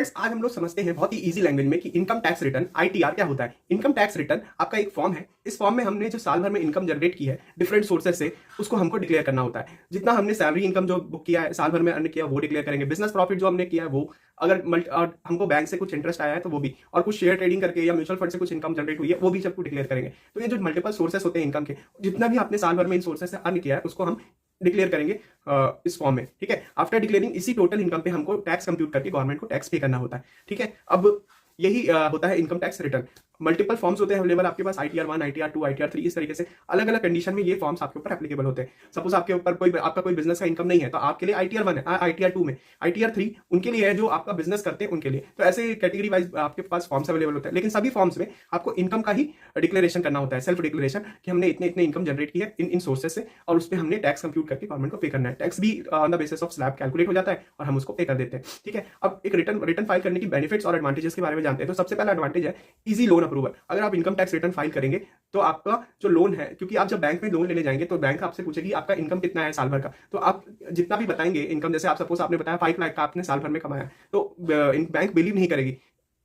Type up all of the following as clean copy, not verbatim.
आज हम लोग समझते हैं बहुत ही इजी लैंग्वेज में कि इनकम टैक्स रिटर्न आईटीआर क्या होता है। इनकम टैक्स रिटर्न आपका एक फॉर्म है। इस फॉर्म में हमने जो साल भर में इनकम जनरेट की है डिफरेंट सोर्सेज से, उसको हमको डिक्लेयर करना होता है। जितना हमने सैलरी इनकम जो बुक किया है, साल भर में अर्न किया, वो डिक्लेयर करेंगे। बिजनेस प्रॉफिट जो हमने किया है वो, अगर और हमको बैंक से कुछ इंटरेस्ट आया है तो वो भी, और कुछ शेयर ट्रेडिंग करके या म्यूचुअल फंड से कुछ इनकम जनरेट हुई है वो भी सबको डिक्लेयर करेंगे। तो ये जो मल्टीपल सोर्सेस होते हैं इनकम के, जितना भी आपने साल भर में इन सोर्सेस से अर्न किया है उसको हम डिक्लेयर करेंगे इस फॉर्म में। ठीक है, आफ्टर डिक्लेयरिंग इसी टोटल इनकम पे हमको टैक्स कंप्यूट करके गवर्नमेंट को टैक्स पे करना होता है। ठीक है, अब यही होता है income tax return. Multiple forms होते हैं अवेलेबल आपके पास, ITR 1, ITR 2, ITR 3, इस तरीके से अलग अलग कंडीशन में ये फॉर्म्स आपके ऊपर एप्लीकेबल होते हैं। सपोज आपके ऊपर आपका कोई बिजनेस का इनकम नहीं है तो आपके लिए ITR 1 है, ITR 2 में, ITR 3 उनके लिए है जो आपका बिजनेस करते हैं उनके लिए। तो ऐसे कैटेगरी वाइज आपके पास फॉर्म्स अवेलेबल होते हैं, लेकिन सभी फॉर्म्स में आपको इनकम का ही डिक्लेरेशन करना होता है, सेल्फ डिक्लेरेशन, कि हमने इतने इतने इनकम जनरेट की है इन सोर्सेज से, और उस पर हमने टैक्स कंप्यूट करके गवर्नमेंट को पे करना है। टैक्स भी on the basis of slab calculate हो जाता है और हम उसको पे कर देते हैं। ठीक है, अब एक रिटर्न फाइल करने की बेनिफिट्स और एडवांटेजेस के बारे में जानते हैं। तो सबसे पहला एडवांटेज है इजी लोन अप्रूवल। अगर आप इनकम टैक्स रिटर्न फाइल करेंगे तो आपका जो लोन है, क्योंकि आप जब बैंक में लोन लेने जाएंगे तो बैंक आपसे पूछेगी आपका इनकम कितना है साल भर का, तो आप जितना भी बताएंगे इनकम, जैसे आप सपोज आपने बताया 5 लाख का आपने साल भर में कमाया, तो बैंक बिलीव नहीं करेगी।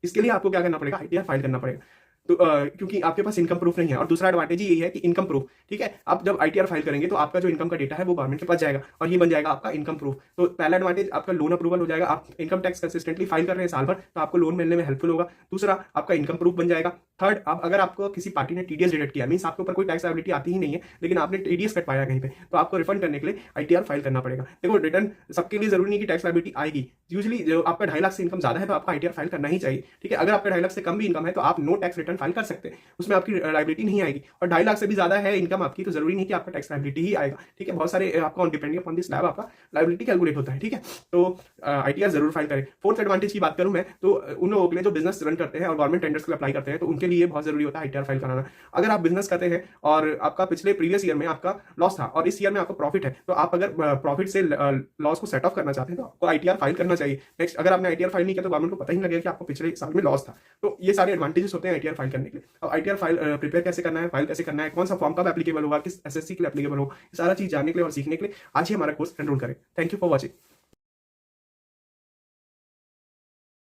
इसके लिए आपको क्या करना पड़ेगा, ITR फाइल करना पड़ेगा। तो क्योंकि आपके पास इनकम प्रूफ नहीं है। और दूसरा एडवांटेज यही है कि इनकम प्रूफ, ठीक है, आप जब ITR फाइल करेंगे तो आपका जो इनकम का डेटा है वो गवर्नमेंट के पास जाएगा और ये बन जाएगा आपका इनकम प्रूफ। तो पहला एडवांटेज आपका लोन अप्रूवल हो जाएगा। आप इनकम टैक्स कंसिस्टेंटली फाइल कर रहे हैं साल भर, तो आपको लोन मिलने में हेल्पफुल होगा। दूसरा, आपका इनकम प्रूफ बन जाएगा। थर्ड, आप अगर आपको किसी पार्टी ने TDS डिडक्ट किया, मीन्स आपके ऊपर कोई टैक्स लायबिलिटी आती ही नहीं है, लेकिन आपने TDS कट पाया कहीं पे, तो आपको रिफंड करने के लिए ITR फाइल करना पड़ेगा। देखो, रिटर्न सबके लिए जरूरी नहीं कि टैक्स लायबिलिटी आएगी। यूजुअली जो आपका 2.5 लाख से इनकम ज्यादा है तो आपका ITR फाइल करना ही चाहिए। ठीक है, अगर आपका 2.5 लाख से कम भी इनकम है तो आप नो टैक्स रिटर्न फाइल कर सकते हैं, उसमें आपकी लायबिलिटी नहीं आएगी। और 2.5 लाख से भी ज्यादा है इनकम आपकी तो जरूरी नहीं कि आपका टैक्स लायबिलिटी ही आएगा। ठीक है, बहुत सारे आपका डिपेंडिंग अपॉन दिस स्लैब आपका लायबिलिटी कैलकुलेट होता है। ठीक है, तो ITR जरूर फाइल करें। फोर्थ एडवांटेज की बात करूं मैं तो उन लोगों के लिए जो बिजनेस रन करते हैं और गवर्नमेंट टेंडर्स को अप्लाई करते हैं, तो उनके लिए बहुत जरूरी होता है ITR फाइल कराना। अगर आप बिजनेस करते हैं और आपका पिछले प्रीवियस ईयर में आपका लॉस था और इस ईयर में आपको प्रॉफिट है, तो आप अगर प्रॉफिट से लॉस को सेट ऑफ करना चाहते हैं तो आपको ITR फाइल करना चाहिए। नेक्स्ट, अगर आपने ITR फाइल नहीं किया तो गवर्नमेंट को पता ही नहीं लगेगा कि आपको पिछले साल में लॉस था। तो ये सारे एडवांटेजेस होते हैं ITR फाइल करने के लिए। अब ITR फाइल प्रिपेयर कैसे करना है, फाइल कैसे करना है, कौन सा फॉर्म कब एप्लीकेबल होगा, किस SSC के लिए एप्लीकेबल हो, सारा चीज जानने के लिए और सीखने के लिए आज ही हमारा कोर्स एनरोल करें। Thank you for watching.